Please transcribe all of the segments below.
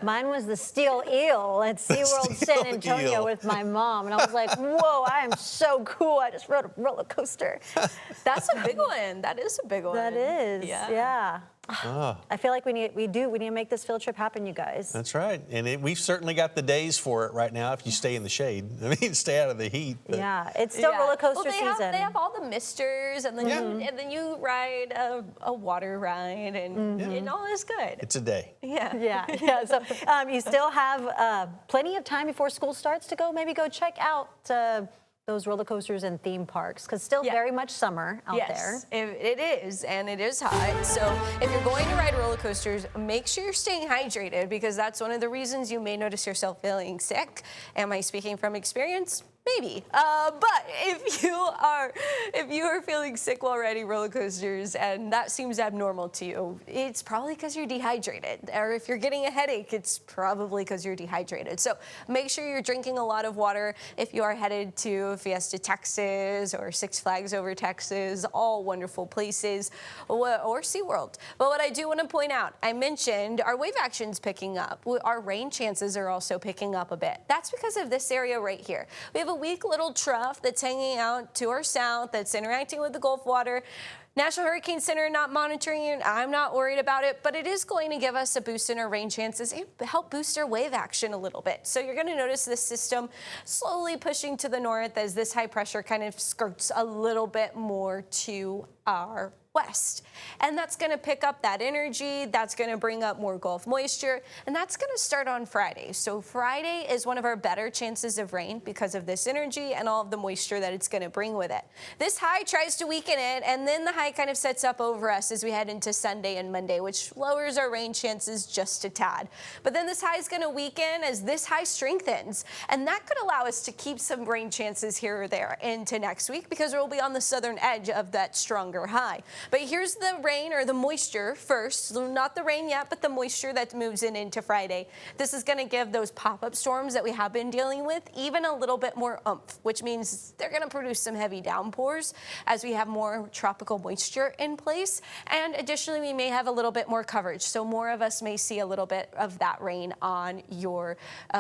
Mine was the steel eel at SeaWorld steel San Antonio eel. with my mom. And I was like, whoa, I am so cool. I just rode a roller coaster. That's a big one. That is a big one. That is, yeah. Ah, I feel like we need to make this field trip happen, you guys. that's right. And we've certainly got the days for it right now if you stay in the shade. I mean, stay out of the heat. But Yeah, it's still roller coaster they season. They have all the misters, and then you ride a water ride, and all is good. it's a day. Yeah. Yeah. So you still have plenty of time before school starts to maybe go check out those roller coasters and theme parks, because still very much summer out there. Yes, it is, and it is hot. So if you're going to ride roller coasters, make sure you're staying hydrated, because that's one of the reasons you may notice yourself feeling sick. Am I speaking from experience? Maybe, but if you are feeling sick while riding roller coasters and that seems abnormal to you, it's probably because you're dehydrated. Or if you're getting a headache, it's probably because you're dehydrated. So make sure you're drinking a lot of water if you are headed to Fiesta, Texas, or Six Flags Over Texas, all wonderful places, or SeaWorld. But what I do want to point out, I mentioned our wave action's picking up. Our rain chances are also picking up a bit. That's because of this area right here. We have a weak little trough that's hanging out to our south that's interacting with the Gulf water. National Hurricane Center not monitoring it. I'm not worried about it, but it is going to give us a boost in our rain chances and help boost our wave action a little bit. So you're going to notice this system slowly pushing to the north as this high pressure kind of skirts a little bit more to our west. And that's going to pick up that energy, that's going to bring up more Gulf moisture, and that's going to start on Friday. So Friday is one of our better chances of rain because of this energy and all of the moisture that it's going to bring with it. This high tries to weaken it, and then the high kind of sets up over us as we head into Sunday and Monday, which lowers our rain chances just a tad. But then this high is going to weaken as this high strengthens, and that could allow us to keep some rain chances here or there into next week, because we'll be on the southern edge of that stronger high. But here's the rain, or the moisture first, not the rain yet, but the moisture that moves into Friday. This is going to give those pop-up storms that we have been dealing with even a little bit more oomph, which means they're going to produce some heavy downpours as we have more tropical moisture in place. And additionally, we may have a little bit more coverage, so more of us may see a little bit of that rain on your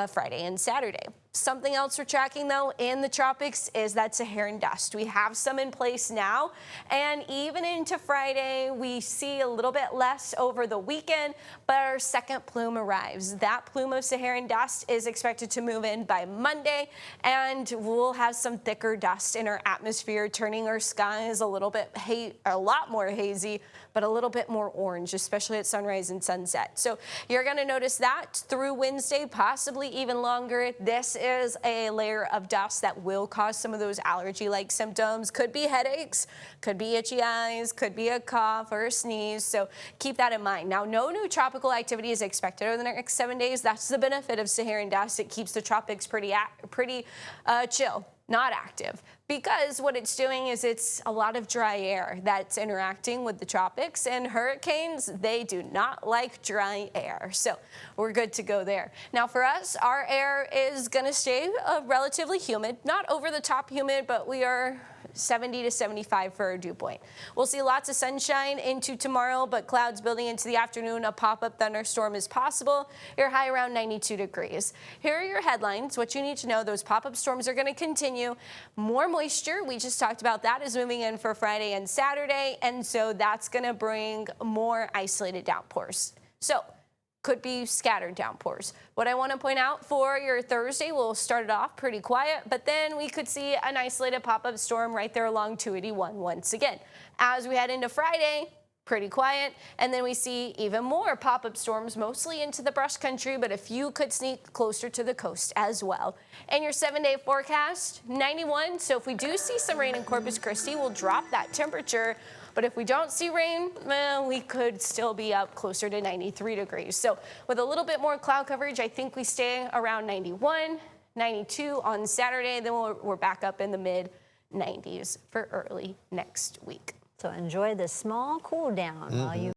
Friday and Saturday. Something else we're tracking, though, in the tropics is that Saharan dust. We have some in place now, and even into Friday, we see a little bit less over the weekend, but our second plume arrives. That plume of Saharan dust is expected to move in by Monday, and we'll have some thicker dust in our atmosphere, turning our skies a lot more hazy, but a little bit more orange, especially at sunrise and sunset. So you're going to notice that through Wednesday, possibly even longer. This is a layer of dust that will cause some of those allergy-like symptoms. Could be headaches, could be itchy eyes, could be a cough or a sneeze. So keep that in mind. Now, no new tropical activity is expected over the next 7 days. That's the benefit of Saharan dust. It keeps the tropics pretty chill, not active, because what it's doing is it's a lot of dry air that's interacting with the tropics, and hurricanes, they do not like dry air. So we're good to go there. Now for us, our air is going to stay relatively humid, not over the top humid, but we are 70 to 75 for our dew point. We'll see lots of sunshine into tomorrow, but clouds building into the afternoon. A pop-up thunderstorm is possible. Your high around 92 degrees. Here are your headlines. What you need to know, those pop-up storms are going to continue. More moisture, we just talked about that, is moving in for Friday and Saturday, and so that's going to bring more isolated downpours. So could be scattered downpours. What I want to point out for your Thursday, we'll start it off pretty quiet, but then we could see an isolated pop-up storm right there along 281 once again. As we head into Friday, pretty quiet, and then we see even more pop-up storms, mostly into the brush country, but a few could sneak closer to the coast as well. And your 7-day forecast, 91. So if we do see some rain in Corpus Christi, we'll drop that temperature. But if we don't see rain, we could still be up closer to 93 degrees. So with a little bit more cloud coverage, I think we stay around 91, 92 on Saturday. Then we're back up in the mid-90s for early next week. So enjoy the small cool down while you